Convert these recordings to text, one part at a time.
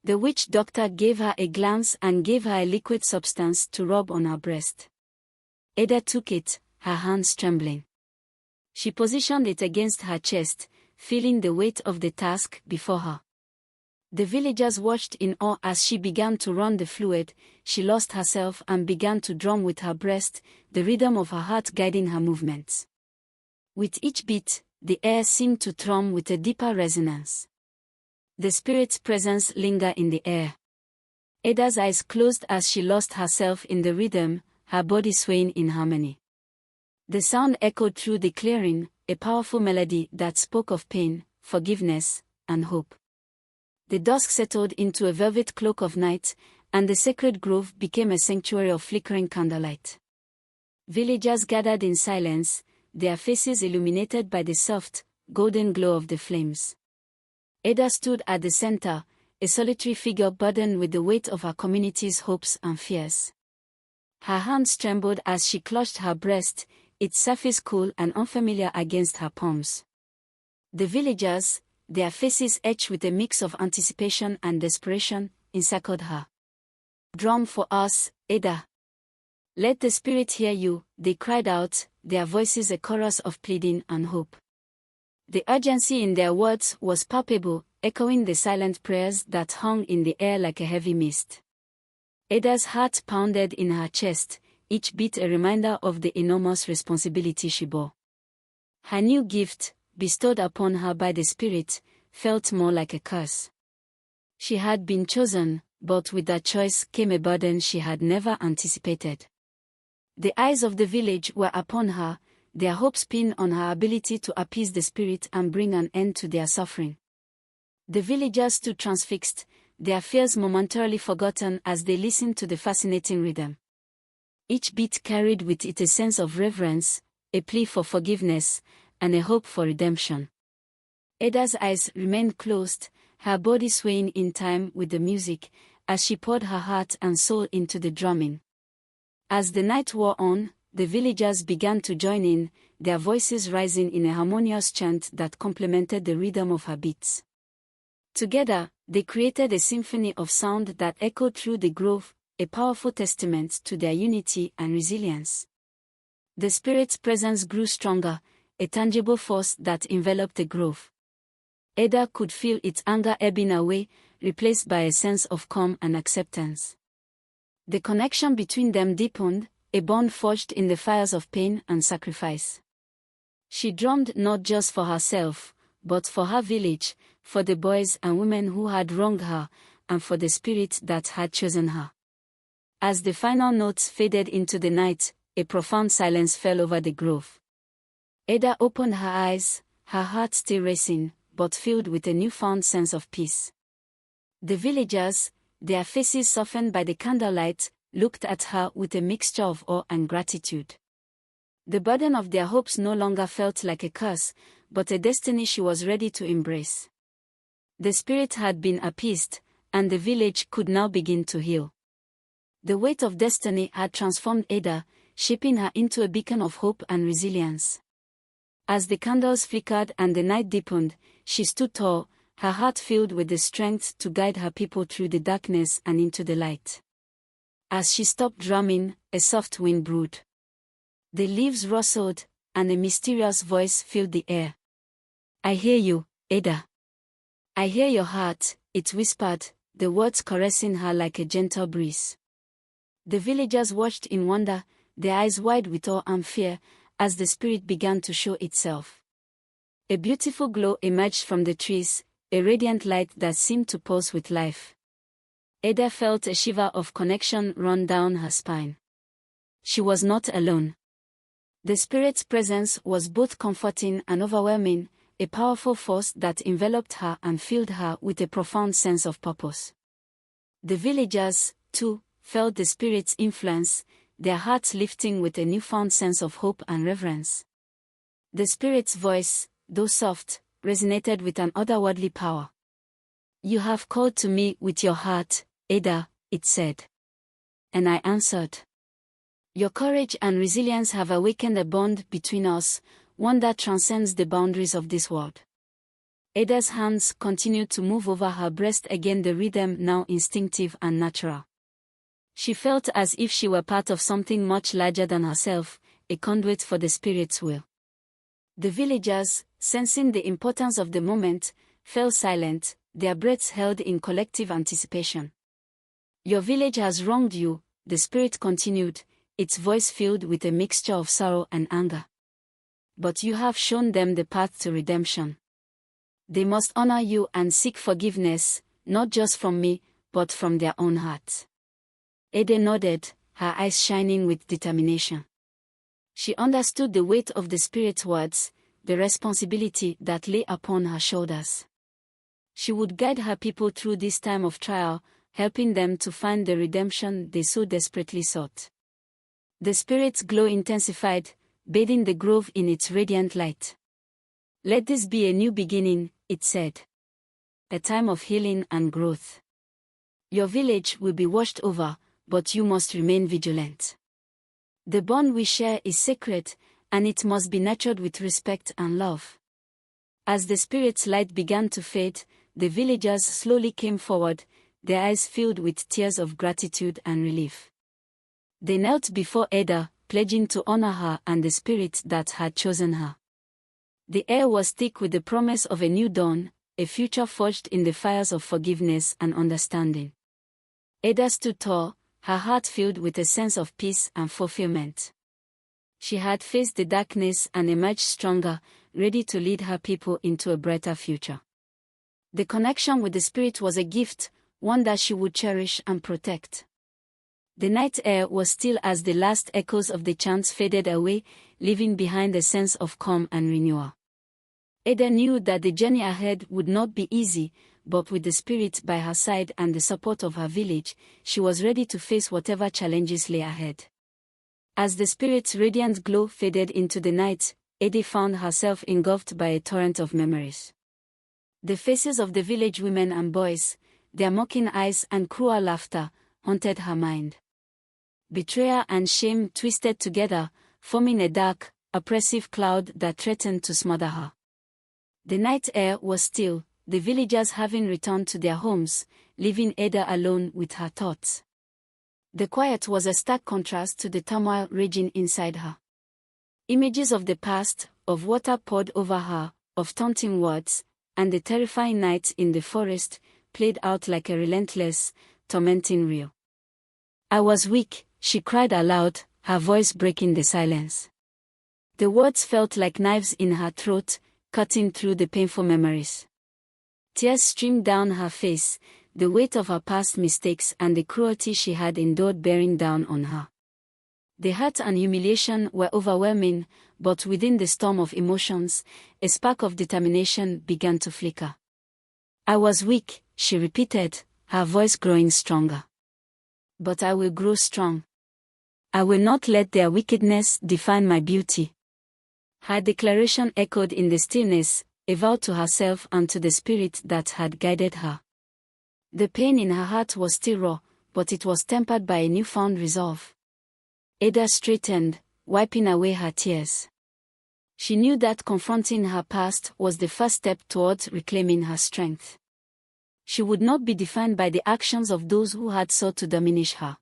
The witch doctor gave her a glance and gave her a liquid substance to rub on her breast. Ada took it, her hands trembling. She positioned it against her chest, feeling the weight of the task before her. The villagers watched in awe as she began to run the fluid. She lost herself and began to drum with her breast, the rhythm of her heart guiding her movements. With each beat, the air seemed to thrum with a deeper resonance. The spirit's presence lingered in the air. Ada's eyes closed as she lost herself in the rhythm, her body swaying in harmony. The sound echoed through the clearing, a powerful melody that spoke of pain, forgiveness, and hope. The dusk settled into a velvet cloak of night, and the sacred grove became a sanctuary of flickering candlelight. Villagers gathered in silence, their faces illuminated by the soft, golden glow of the flames. Ada stood at the center, a solitary figure burdened with the weight of her community's hopes and fears. Her hands trembled as she clutched her breast, its surface cool and unfamiliar against her palms. The villagers, their faces etched with a mix of anticipation and desperation, encircled her. "Drum for us, Ada. Let the spirit hear you," they cried out, their voices a chorus of pleading and hope. The urgency in their words was palpable, echoing the silent prayers that hung in the air like a heavy mist. Ada's heart pounded in her chest, each beat a reminder of the enormous responsibility she bore. Her new gift, bestowed upon her by the Spirit, felt more like a curse. She had been chosen, but with that choice came a burden she had never anticipated. The eyes of the village were upon her, their hopes pinned on her ability to appease the spirit and bring an end to their suffering. The villagers stood transfixed, their fears momentarily forgotten as they listened to the fascinating rhythm. Each beat carried with it a sense of reverence, a plea for forgiveness, and a hope for redemption. Ada's eyes remained closed, her body swaying in time with the music, as she poured her heart and soul into the drumming. As the night wore on, the villagers began to join in, their voices rising in a harmonious chant that complemented the rhythm of her beats. Together, they created a symphony of sound that echoed through the grove, a powerful testament to their unity and resilience. The spirit's presence grew stronger, a tangible force that enveloped the grove. Ada could feel its anger ebbing away, replaced by a sense of calm and acceptance. The connection between them deepened, a bond forged in the fires of pain and sacrifice. She drummed not just for herself, but for her village, for the boys and women who had wronged her, and for the spirit that had chosen her. As the final notes faded into the night, a profound silence fell over the grove. Ada opened her eyes, her heart still racing, but filled with a newfound sense of peace. The villagers, their faces softened by the candlelight, looked at her with a mixture of awe and gratitude. The burden of their hopes no longer felt like a curse, but a destiny she was ready to embrace. The spirit had been appeased, and the village could now begin to heal. The weight of destiny had transformed Ada, shaping her into a beacon of hope and resilience. As the candles flickered and the night deepened, she stood tall, her heart filled with the strength to guide her people through the darkness and into the light. As she stopped drumming, a soft wind brewed. The leaves rustled, and a mysterious voice filled the air. "I hear you, Ada. I hear your heart," it whispered, the words caressing her like a gentle breeze. The villagers watched in wonder, their eyes wide with awe and fear, as the spirit began to show itself. A beautiful glow emerged from the trees, a radiant light that seemed to pulse with life. Ada felt a shiver of connection run down her spine. She was not alone. The spirit's presence was both comforting and overwhelming, a powerful force that enveloped her and filled her with a profound sense of purpose. The villagers, too, felt the spirit's influence, their hearts lifting with a newfound sense of hope and reverence. The spirit's voice, though soft, resonated with an otherworldly power. "You have called to me with your heart, Ada," it said. And I answered. "Your courage and resilience have awakened a bond between us, one that transcends the boundaries of this world." Ada's hands continued to move over her breast, again the rhythm now instinctive and natural. She felt as if she were part of something much larger than herself, a conduit for the spirit's will. The villagers, sensing the importance of the moment, fell silent, their breaths held in collective anticipation. "Your village has wronged you," the spirit continued, its voice filled with a mixture of sorrow and anger. "But you have shown them the path to redemption. They must honor you and seek forgiveness, not just from me, but from their own hearts." Ada nodded, her eyes shining with determination. She understood the weight of the spirit's words, the responsibility that lay upon her shoulders. She would guide her people through this time of trial, helping them to find the redemption they so desperately sought. The spirit's glow intensified, bathing the grove in its radiant light. "Let this be a new beginning," it said. "A time of healing and growth. Your village will be washed over, but you must remain vigilant. The bond we share is sacred, and it must be nurtured with respect and love." As the spirit's light began to fade, the villagers slowly came forward, their eyes filled with tears of gratitude and relief. They knelt before Ada, pledging to honor her and the spirit that had chosen her. The air was thick with the promise of a new dawn, a future forged in the fires of forgiveness and understanding. Ada stood tall, her heart filled with a sense of peace and fulfillment. She had faced the darkness and emerged stronger, ready to lead her people into a brighter future. The connection with the spirit was a gift, one that she would cherish and protect. The night air was still as the last echoes of the chants faded away, leaving behind a sense of calm and renewal. Ada knew that the journey ahead would not be easy, but with the spirit by her side and the support of her village, she was ready to face whatever challenges lay ahead. As the spirit's radiant glow faded into the night, Ada found herself engulfed by a torrent of memories. The faces of the village women and boys, their mocking eyes and cruel laughter, haunted her mind. Betrayal and shame twisted together, forming a dark, oppressive cloud that threatened to smother her. The night air was still, the villagers having returned to their homes, leaving Ada alone with her thoughts. The quiet was a stark contrast to the turmoil raging inside her. Images of the past, of water poured over her, of taunting words, and the terrifying nights in the forest, played out like a relentless, tormenting reel. "I was weak," she cried aloud, her voice breaking the silence. The words felt like knives in her throat, cutting through the painful memories. Tears streamed down her face, the weight of her past mistakes and the cruelty she had endured bearing down on her. The hurt and humiliation were overwhelming, but within the storm of emotions, a spark of determination began to flicker. "I was weak," she repeated, her voice growing stronger. "But I will grow strong. I will not let their wickedness define my beauty." Her declaration echoed in the stillness, a vow to herself and to the spirit that had guided her. The pain in her heart was still raw, but it was tempered by a newfound resolve. Ada straightened, wiping away her tears. She knew that confronting her past was the first step towards reclaiming her strength. She would not be defined by the actions of those who had sought to diminish her.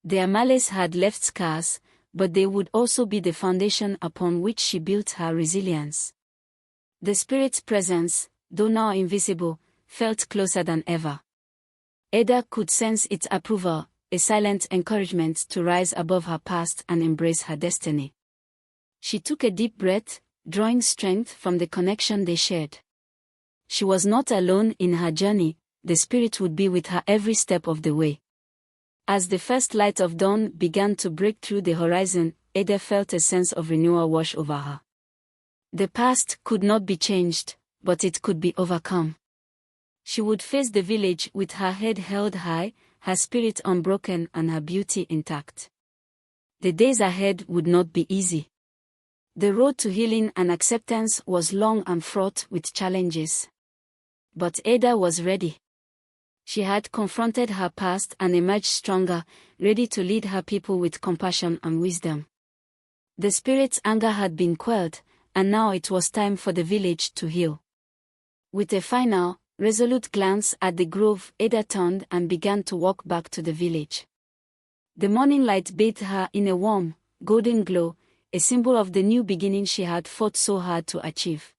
Their malice had left scars, but they would also be the foundation upon which she built her resilience. The spirit's presence, though now invisible, felt closer than ever. Ada could sense its approval, a silent encouragement to rise above her past and embrace her destiny. She took a deep breath, drawing strength from the connection they shared. She was not alone in her journey, the spirit would be with her every step of the way. As the first light of dawn began to break through the horizon, Ada felt a sense of renewal wash over her. The past could not be changed, but it could be overcome. She would face the village with her head held high, her spirit unbroken and her beauty intact. The days ahead would not be easy. The road to healing and acceptance was long and fraught with challenges. But Ada was ready. She had confronted her past and emerged stronger, ready to lead her people with compassion and wisdom. The spirit's anger had been quelled, and now it was time for the village to heal. With a final, resolute glance at the grove, Ada turned and began to walk back to the village. The morning light bathed her in a warm, golden glow, a symbol of the new beginning she had fought so hard to achieve.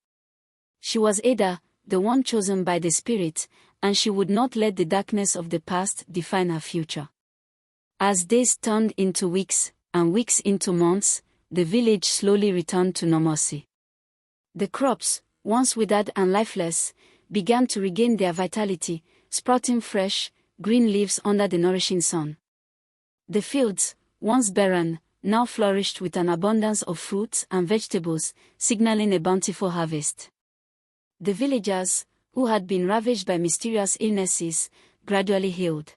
She was Ada, the one chosen by the Spirit, and she would not let the darkness of the past define her future. As days turned into weeks, and weeks into months, the village slowly returned to normalcy. The crops, once withered and lifeless, began to regain their vitality, sprouting fresh, green leaves under the nourishing sun. The fields, once barren, now flourished with an abundance of fruits and vegetables, signaling a bountiful harvest. The villagers, who had been ravaged by mysterious illnesses, gradually healed.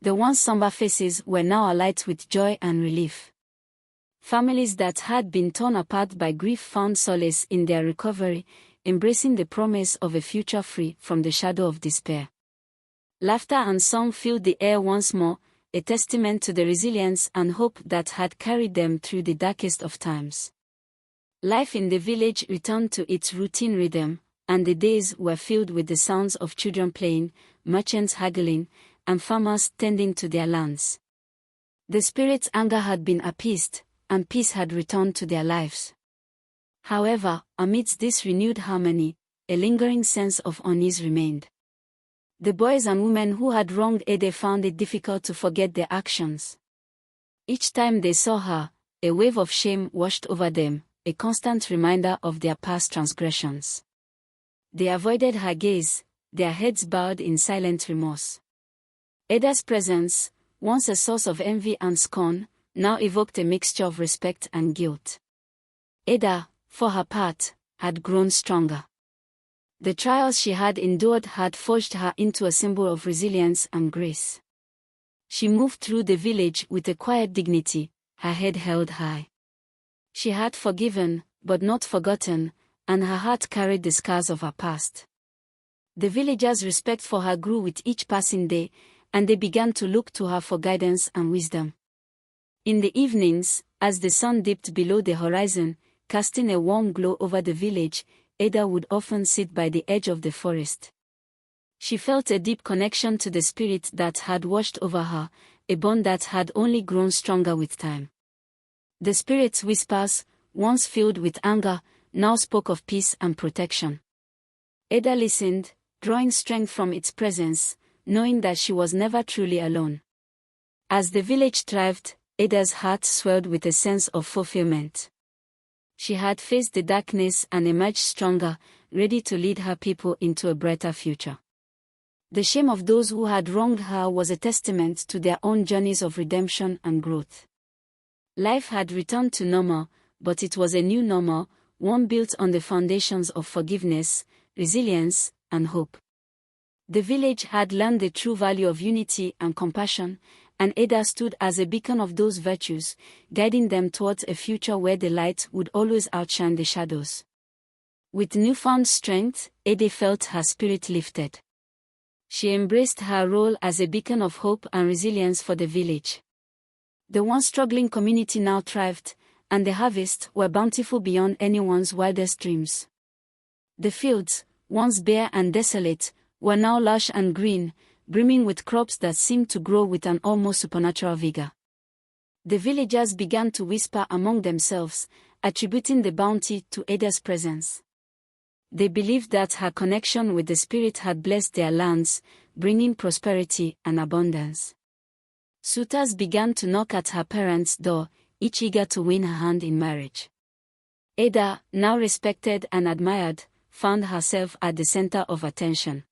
The once somber faces were now alight with joy and relief. Families that had been torn apart by grief found solace in their recovery, embracing the promise of a future free from the shadow of despair. Laughter and song filled the air once more, a testament to the resilience and hope that had carried them through the darkest of times. Life in the village returned to its routine rhythm, and the days were filled with the sounds of children playing, merchants haggling, and farmers tending to their lands. The spirit's anger had been appeased, and peace had returned to their lives. However, amidst this renewed harmony, a lingering sense of unease remained. The boys and women who had wronged Ada found it difficult to forget their actions. Each time they saw her, a wave of shame washed over them, a constant reminder of their past transgressions. They avoided her gaze, their heads bowed in silent remorse. Ada's presence, once a source of envy and scorn, now evoked a mixture of respect and guilt. Ada, for her part, had grown stronger. The trials she had endured had forged her into a symbol of resilience and grace. She moved through the village with a quiet dignity, her head held high. She had forgiven, but not forgotten, and her heart carried the scars of her past. The villagers' respect for her grew with each passing day, and they began to look to her for guidance and wisdom. In the evenings, as the sun dipped below the horizon, casting a warm glow over the village, Ada would often sit by the edge of the forest. She felt a deep connection to the spirit that had washed over her, a bond that had only grown stronger with time. The spirit's whispers, once filled with anger, now spoke of peace and protection. Ada listened, drawing strength from its presence, knowing that she was never truly alone. As the village thrived, Ada's heart swelled with a sense of fulfillment. She had faced the darkness and emerged stronger, ready to lead her people into a brighter future. The shame of those who had wronged her was a testament to their own journeys of redemption and growth. Life had returned to normal, but it was a new normal, one built on the foundations of forgiveness, resilience, and hope. The village had learned the true value of unity and compassion, and Ada stood as a beacon of those virtues, guiding them towards a future where the light would always outshine the shadows. With newfound strength, Ada felt her spirit lifted. She embraced her role as a beacon of hope and resilience for the village. The once struggling community now thrived, and the harvests were bountiful beyond anyone's wildest dreams. The fields, once bare and desolate, were now lush and green, brimming with crops that seemed to grow with an almost supernatural vigor. The villagers began to whisper among themselves, attributing the bounty to Ada's presence. They believed that her connection with the spirit had blessed their lands, bringing prosperity and abundance. Suitors began to knock at her parents' door, each eager to win her hand in marriage. Ada, now respected and admired, found herself at the center of attention.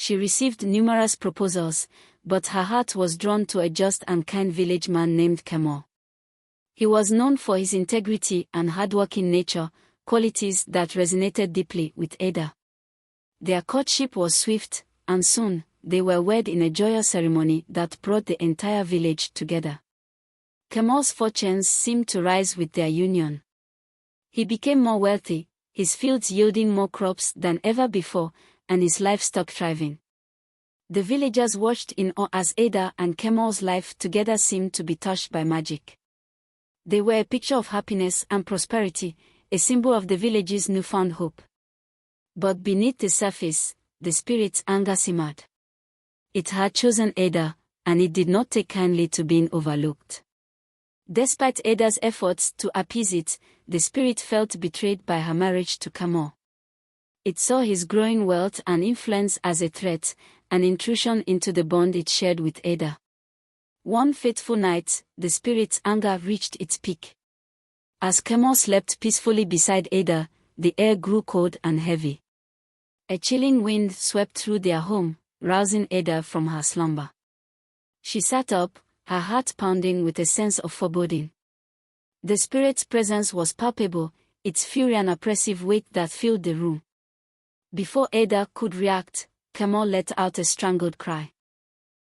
She received numerous proposals, but her heart was drawn to a just and kind village man named Kemal. He was known for his integrity and hardworking nature, qualities that resonated deeply with Ada. Their courtship was swift, and soon, they were wed in a joyous ceremony that brought the entire village together. Kemal's fortunes seemed to rise with their union. He became more wealthy, his fields yielding more crops than ever before, and his livestock thriving. The villagers watched in awe as Ada and Kemal's life together seemed to be touched by magic. They were a picture of happiness and prosperity, a symbol of the village's newfound hope. But beneath the surface, the spirit's anger simmered. It had chosen Ada, and it did not take kindly to being overlooked. Despite Ada's efforts to appease it, the spirit felt betrayed by her marriage to Kamor. It saw his growing wealth and influence as a threat, an intrusion into the bond it shared with Ada. One fateful night, the spirit's anger reached its peak. As Kamor slept peacefully beside Ada, the air grew cold and heavy. A chilling wind swept through their home, rousing Ada from her slumber. She sat up, her heart pounding with a sense of foreboding. The spirit's presence was palpable, its fury an oppressive weight that filled the room. Before Ada could react, Kamor let out a strangled cry.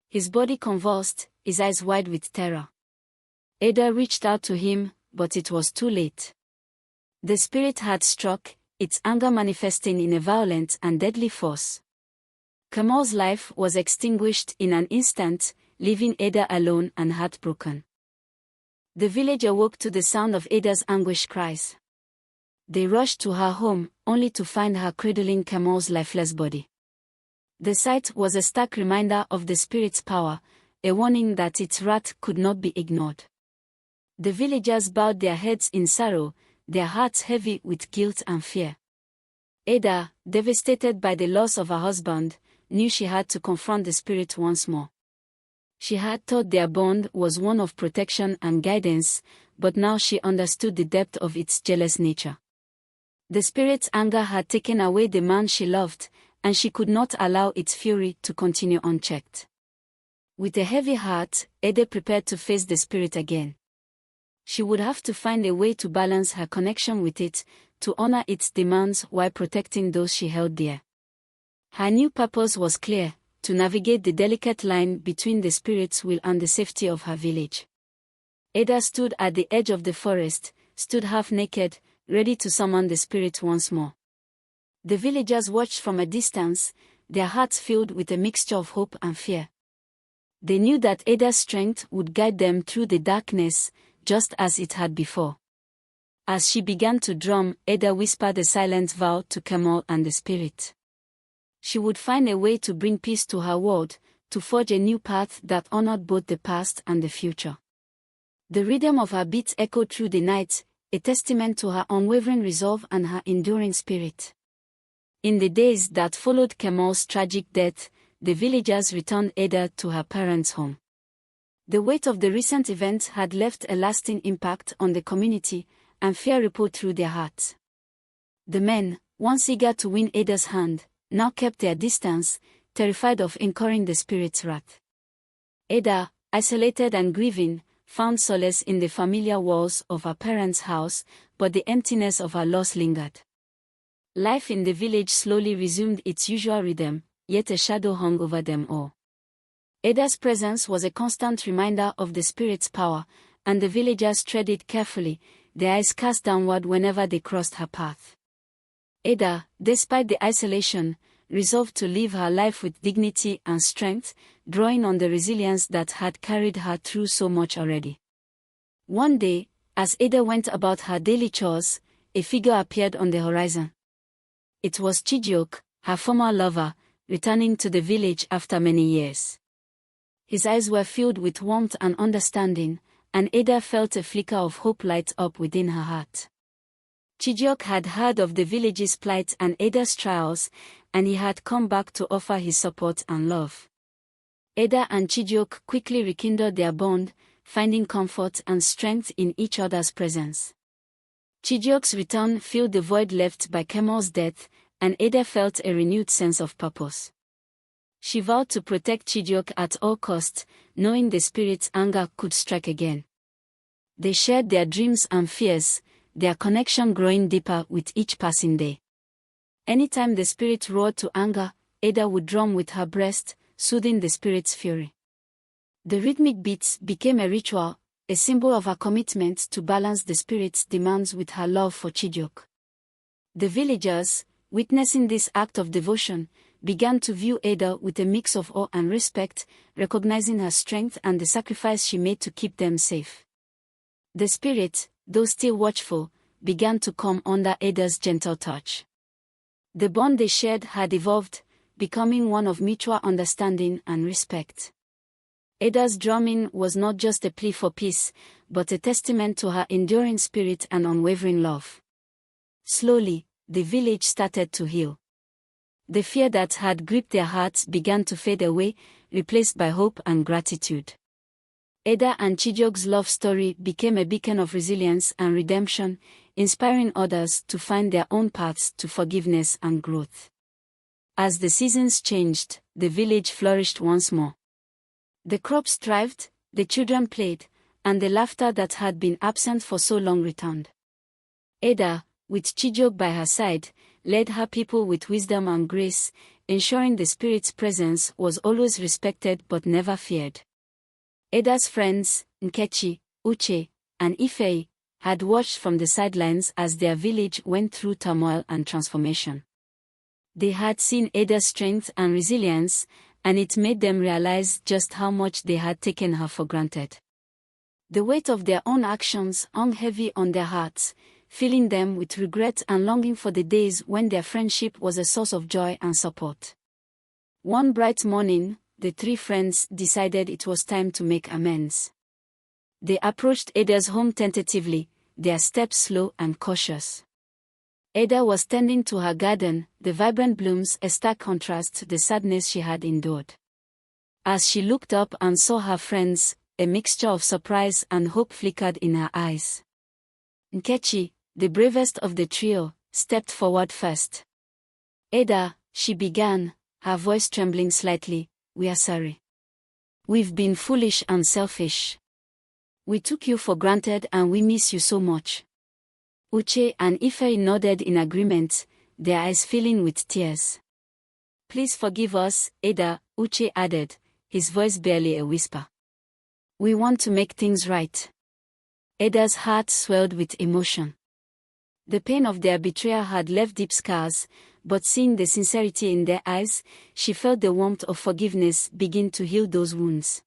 His body convulsed, his eyes wide with terror. Ada reached out to him, but it was too late. The spirit had struck, its anger manifesting in a violent and deadly force. Kamor's life was extinguished in an instant, leaving Ada alone and heartbroken. The village awoke to the sound of Ada's anguished cries. They rushed to her home, only to find her cradling Kamor's lifeless body. The sight was a stark reminder of the spirit's power, a warning that its wrath could not be ignored. The villagers bowed their heads in sorrow, their hearts heavy with guilt and fear. Ada, devastated by the loss of her husband, knew she had to confront the spirit once more. She had thought their bond was one of protection and guidance, but now she understood the depth of its jealous nature. The spirit's anger had taken away the man she loved, and she could not allow its fury to continue unchecked. With a heavy heart, Ada prepared to face the spirit again. She would have to find a way to balance her connection with it, to honor its demands while protecting those she held dear. Her new purpose was clear: to navigate the delicate line between the spirit's will and the safety of her village. Ada stood at the edge of the forest, stood half naked, ready to summon the spirit once more. The villagers watched from a distance, their hearts filled with a mixture of hope and fear. They knew that Ada's strength would guide them through the darkness, just as it had before. As she began to drum, Ada whispered a silent vow to Kamor and the spirit. She would find a way to bring peace to her world, to forge a new path that honored both the past and the future. The rhythm of her beats echoed through the night, a testament to her unwavering resolve and her enduring spirit. In the days that followed Kamor's tragic death, the villagers returned Ada to her parents' home. The weight of the recent events had left a lasting impact on the community, and fear rippled through their hearts. The men, once eager to win Ada's hand, now kept their distance, terrified of incurring the spirit's wrath. Ada, isolated and grieving, found solace in the familiar walls of her parents' house, but the emptiness of her loss lingered. Life in the village slowly resumed its usual rhythm, yet a shadow hung over them all. Ada's presence was a constant reminder of the spirit's power, and the villagers treaded carefully, their eyes cast downward whenever they crossed her path. Ada, despite the isolation, resolved to live her life with dignity and strength, drawing on the resilience that had carried her through so much already. One day, as Ada went about her daily chores, a figure appeared on the horizon. It was Chijioke, her former lover, returning to the village after many years. His eyes were filled with warmth and understanding, and Ada felt a flicker of hope light up within her heart. Chijioke had heard of the village's plight and Ada's trials, and he had come back to offer his support and love. Ada and Chijioke quickly rekindled their bond, finding comfort and strength in each other's presence. Chijioke's return filled the void left by Kamor's death, and Ada felt a renewed sense of purpose. She vowed to protect Chijioke at all costs, knowing the spirit's anger could strike again. They shared their dreams and fears, their connection growing deeper with each passing day. Anytime the spirit roared to anger, Ada would drum with her breast, soothing the spirit's fury. The rhythmic beats became a ritual, a symbol of her commitment to balance the spirit's demands with her love for Chijioke. The villagers, witnessing this act of devotion, began to view Ada with a mix of awe and respect, recognizing her strength and the sacrifice she made to keep them safe. The spirit, though still watchful, began to come under Ada's gentle touch. The bond they shared had evolved, becoming one of mutual understanding and respect. Ada's drumming was not just a plea for peace, but a testament to her enduring spirit and unwavering love. Slowly, the village started to heal. The fear that had gripped their hearts began to fade away, replaced by hope and gratitude. Ada and Chijioke's love story became a beacon of resilience and redemption, inspiring others to find their own paths to forgiveness and growth. As the seasons changed, the village flourished once more. The crops thrived, the children played, and the laughter that had been absent for so long returned. Ada, with Chijioke by her side, led her people with wisdom and grace, ensuring the spirit's presence was always respected but never feared. Ada's friends, Nkechi, Uche, and Ife, had watched from the sidelines as their village went through turmoil and transformation. They had seen Ada's strength and resilience, and it made them realize just how much they had taken her for granted. The weight of their own actions hung heavy on their hearts, filling them with regret and longing for the days when their friendship was a source of joy and support. One bright morning, the three friends decided it was time to make amends. They approached Ada's home tentatively, their steps slow and cautious. Ada was tending to her garden, the vibrant blooms a stark contrast to the sadness she had endured. As she looked up and saw her friends, a mixture of surprise and hope flickered in her eyes. Nkechi, the bravest of the trio, stepped forward first. "Ada," she began, her voice trembling slightly, "we are sorry. We've been foolish and selfish. We took you for granted and we miss you so much." Uche and Ife nodded in agreement, their eyes filling with tears. "Please forgive us, Ada," Uche added, his voice barely a whisper. "We want to make things right." Ada's heart swelled with emotion. The pain of their betrayal had left deep scars, but seeing the sincerity in their eyes, she felt the warmth of forgiveness begin to heal those wounds.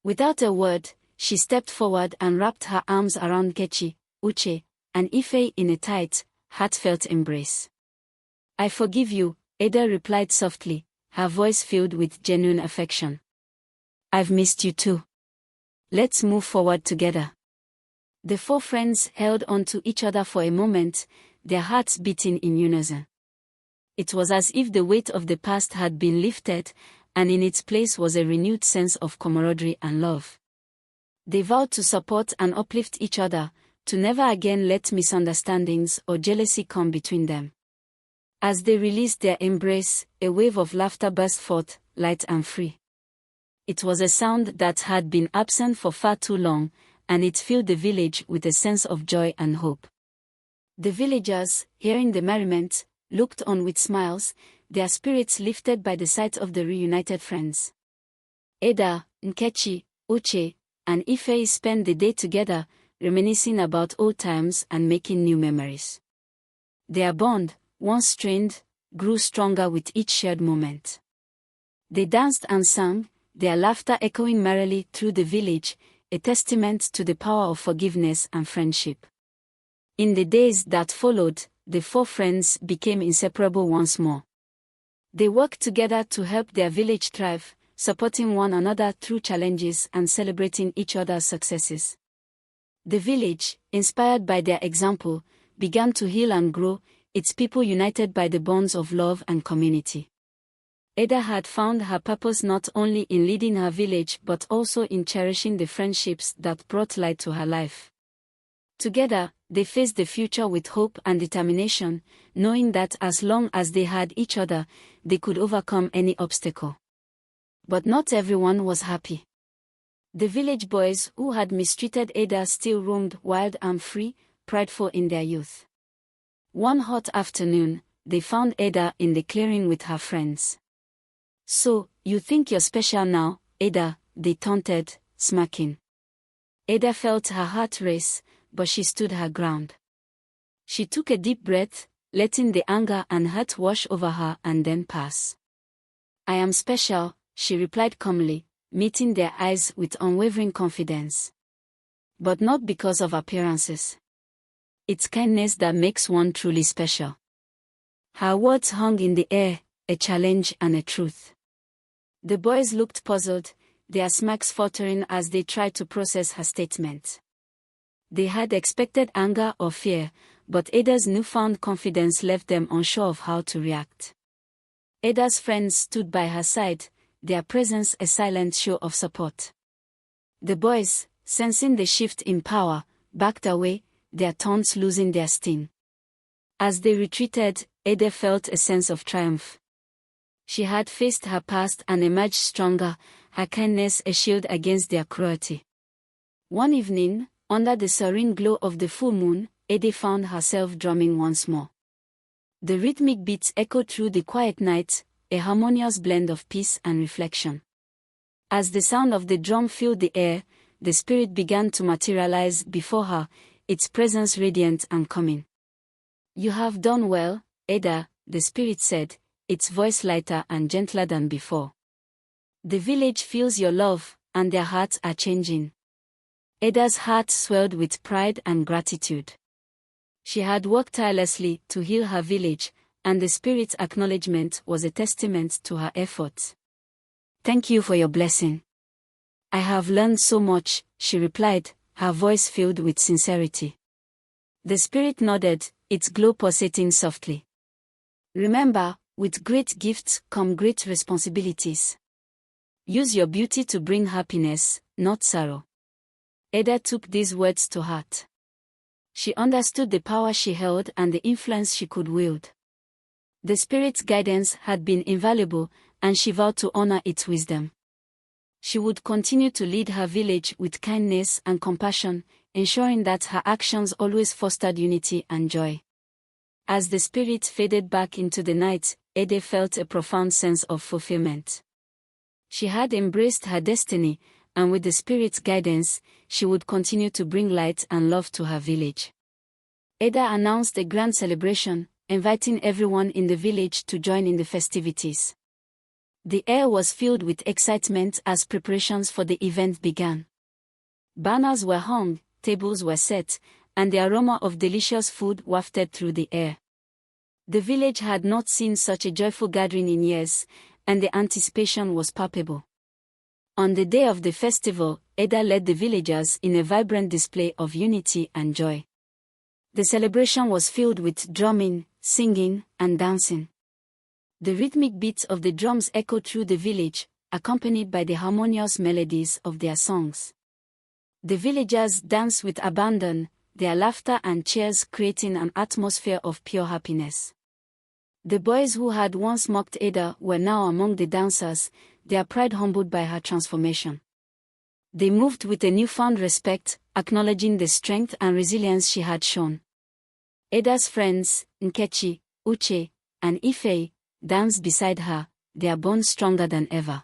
Without a word, she stepped forward and wrapped her arms around Nkechi, Uche, and Ife in a tight, heartfelt embrace. "I forgive you," Ada replied softly, her voice filled with genuine affection. "I've missed you too. Let's move forward together." The four friends held on to each other for a moment, their hearts beating in unison. It was as if the weight of the past had been lifted, and in its place was a renewed sense of camaraderie and love. They vowed to support and uplift each other, to never again let misunderstandings or jealousy come between them. As they released their embrace, a wave of laughter burst forth, light and free. It was a sound that had been absent for far too long, and it filled the village with a sense of joy and hope. The villagers, hearing the merriment, looked on with smiles, their spirits lifted by the sight of the reunited friends. Ada, Nkechi, Uche, and Ife spent the day together, reminiscing about old times and making new memories. Their bond, once strained, grew stronger with each shared moment. They danced and sang, their laughter echoing merrily through the village, a testament to the power of forgiveness and friendship. In the days that followed, the four friends became inseparable once more. They worked together to help their village thrive, supporting one another through challenges and celebrating each other's successes. The village, inspired by their example, began to heal and grow, its people united by the bonds of love and community. Ada had found her purpose not only in leading her village but also in cherishing the friendships that brought light to her life. Together, they faced the future with hope and determination, knowing that as long as they had each other, they could overcome any obstacle. But not everyone was happy. The village boys who had mistreated Ada still roamed wild and free, prideful in their youth. One hot afternoon, they found Ada in the clearing with her friends. "So, you think you're special now, Ada?" they taunted, smirking. Ada felt her heart race, but she stood her ground. She took a deep breath, letting the anger and hurt wash over her and then pass. "I am special," she replied calmly, meeting their eyes with unwavering confidence. "But not because of appearances. It's kindness that makes one truly special." Her words hung in the air, a challenge and a truth. The boys looked puzzled, their smirks faltering as they tried to process her statement. They had expected anger or fear, but Ada's newfound confidence left them unsure of how to react. Ada's friends stood by her side, their presence a silent show of support. The boys, sensing the shift in power, backed away, their taunts losing their sting. As they retreated, Ada felt a sense of triumph. She had faced her past and emerged stronger, her kindness a shield against their cruelty. One evening, under the serene glow of the full moon, Ada found herself drumming once more. The rhythmic beats echoed through the quiet night, a harmonious blend of peace and reflection. As the sound of the drum filled the air, the spirit began to materialize before her, its presence radiant and calming. "You have done well, Ada," the spirit said, its voice lighter and gentler than before. "The village feels your love, and their hearts are changing." Ada's heart swelled with pride and gratitude. She had worked tirelessly to heal her village, and the spirit's acknowledgement was a testament to her efforts. "Thank you for your blessing. I have learned so much," she replied, her voice filled with sincerity. The spirit nodded, its glow pulsating softly. "Remember, with great gifts come great responsibilities. Use your beauty to bring happiness, not sorrow." Ada took these words to heart. She understood the power she held and the influence she could wield. The spirit's guidance had been invaluable, and she vowed to honor its wisdom. She would continue to lead her village with kindness and compassion, ensuring that her actions always fostered unity and joy. As the spirit faded back into the night, Ada felt a profound sense of fulfillment. She had embraced her destiny, and with the spirit's guidance, she would continue to bring light and love to her village. Ada announced a grand celebration, inviting everyone in the village to join in the festivities. The air was filled with excitement as preparations for the event began. Banners were hung, tables were set, and the aroma of delicious food wafted through the air. The village had not seen such a joyful gathering in years, and the anticipation was palpable. On the day of the festival, Ada led the villagers in a vibrant display of unity and joy. The celebration was filled with drumming, singing, and dancing. The rhythmic beats of the drums echoed through the village, accompanied by the harmonious melodies of their songs. The villagers danced with abandon, their laughter and cheers creating an atmosphere of pure happiness. The boys who had once mocked Ada were now among the dancers, their pride humbled by her transformation. They moved with a newfound respect, acknowledging the strength and resilience she had shown. Ada's friends, Nkechi, Uche, and Ife, danced beside her, their bond stronger than ever.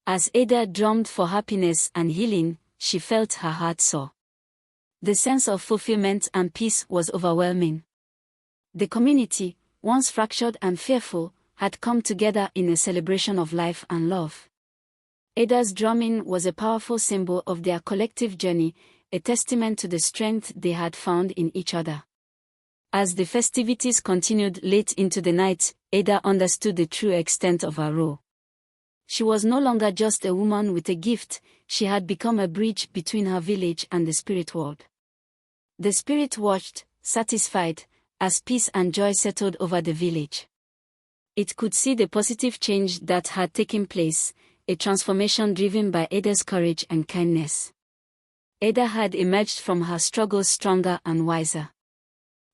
As Ada drummed for happiness and healing, she felt her heart soar. The sense of fulfillment and peace was overwhelming. The community, once fractured and fearful, had come together in a celebration of life and love. Ada's drumming was a powerful symbol of their collective journey, a testament to the strength they had found in each other. As the festivities continued late into the night, Ada understood the true extent of her role. She was no longer just a woman with a gift, she had become a bridge between her village and the spirit world. The spirit watched, satisfied, as peace and joy settled over the village. It could see the positive change that had taken place, a transformation driven by Ada's courage and kindness. Ada had emerged from her struggles stronger and wiser.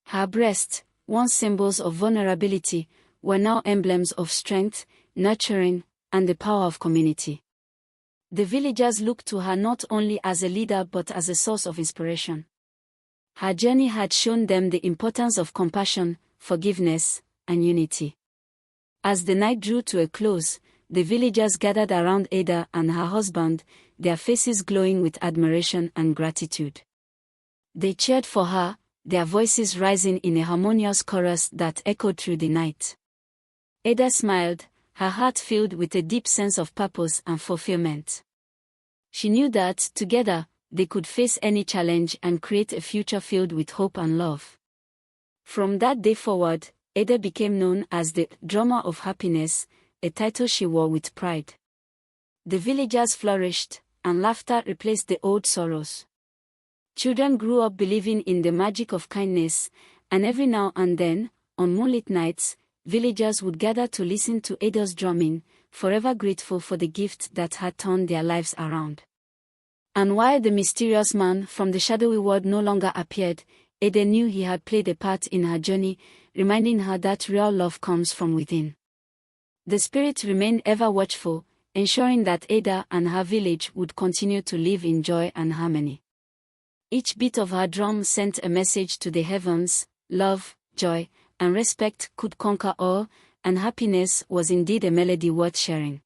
Her breasts, once symbols of vulnerability, were now emblems of strength, nurturing, and the power of community. The villagers looked to her not only as a leader but as a source of inspiration. Her journey had shown them the importance of compassion, forgiveness, and unity. As the night drew to a close, the villagers gathered around Ada and her husband, their faces glowing with admiration and gratitude. They cheered for her, their voices rising in a harmonious chorus that echoed through the night. Ada smiled, her heart filled with a deep sense of purpose and fulfillment. She knew that, together, they could face any challenge and create a future filled with hope and love. From that day forward, Ada became known as the drummer of happiness, a title she wore with pride. The villagers flourished, and laughter replaced the old sorrows. Children grew up believing in the magic of kindness, and every now and then, on moonlit nights, villagers would gather to listen to Ada's drumming, forever grateful for the gift that had turned their lives around. And while the mysterious man from the shadowy world no longer appeared, Ada knew he had played a part in her journey, reminding her that real love comes from within. The spirit remained ever watchful, ensuring that Ada and her village would continue to live in joy and harmony. Each beat of her drum sent a message to the heavens: love, joy, and respect could conquer all, and happiness was indeed a melody worth sharing.